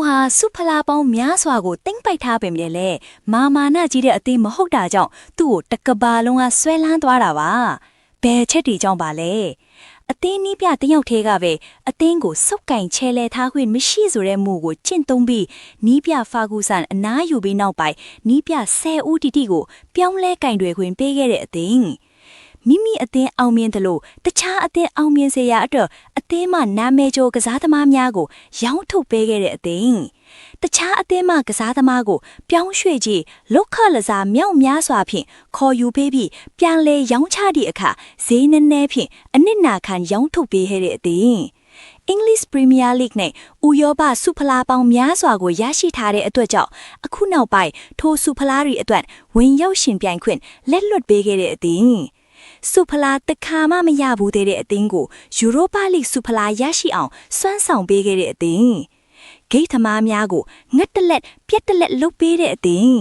ဟာစုဖလားပေါင်းများစွာကိုတိမ့်ပိုက်ထားပေမဲ့လည်းမာမာနကြီးတဲ့အသင်းမဟုတ်တာကြောင့်သူ့ကိုတကဘာလုံးကဆွဲလန်းသွားတာပါဘယ်ချက်တီကြောင့်ပါလဲအသင်းနီးပြတယောက်သေးကပဲအသင်းကိုစုပ်ကင်ချဲလဲထားခွင့်မရှိဆိုတဲ့မူကိုကျင့်သုံးပြီးနီးပြဖာဂူဆန်အနားယူပြီးနောက်ပိုင်းနီးပြ10ဦးတီတီကိုပြောင်းလဲကင်တွေခွင့်ပေးခဲ့တဲ့အသင်းမိမိအသင်းအောင်မြင်တယ်လို့တခြားအသင်းအောင်မြင်စေရအတွက်အသင်းမှနာမည်ကျော်ကစားသမားများကိုရောင်းထုတ်ပေးခဲ့တဲ့အသင်းတခြားအသင်းမှကစားသမားကိုပြောင်းရွှေ့ကြည့်လောက်ခလစားမြောက်များစွာဖြင့်ခေါ်ယူပေးပြီးပြန်လဲရောင်းချသည့်အခါဈေးနည်းနည်းဖြင့်အနစ်နာခံရောင်းထုတ်ပေးခဲ့တဲ့အသင်းEnglish Premier League နဲ့ဥရောပစုဖလားပေါင်းများစွာကိုရရှိထားတဲ့အတွက်ကြောင့်အခုနောက်ပိုင်းထိုစုဖလားတွေအတွက်ဝင်ရောက်ရှင်ပြိုင်ခွင့်လက်လွတ်ပေးခဲ့တဲ့အသင်းစုဖလားတခါမှမရဘူးတဲ့အသင်းကိုယူရိုပါလိစုဖလားရရှိအောင်စွမ်းဆောင်ပေးခဲ့တဲ့အသင်းဂိတ်သမားများကိုငတ်တလက်ပြက်တလက်လုပ်ပေးတဲ့အသင်း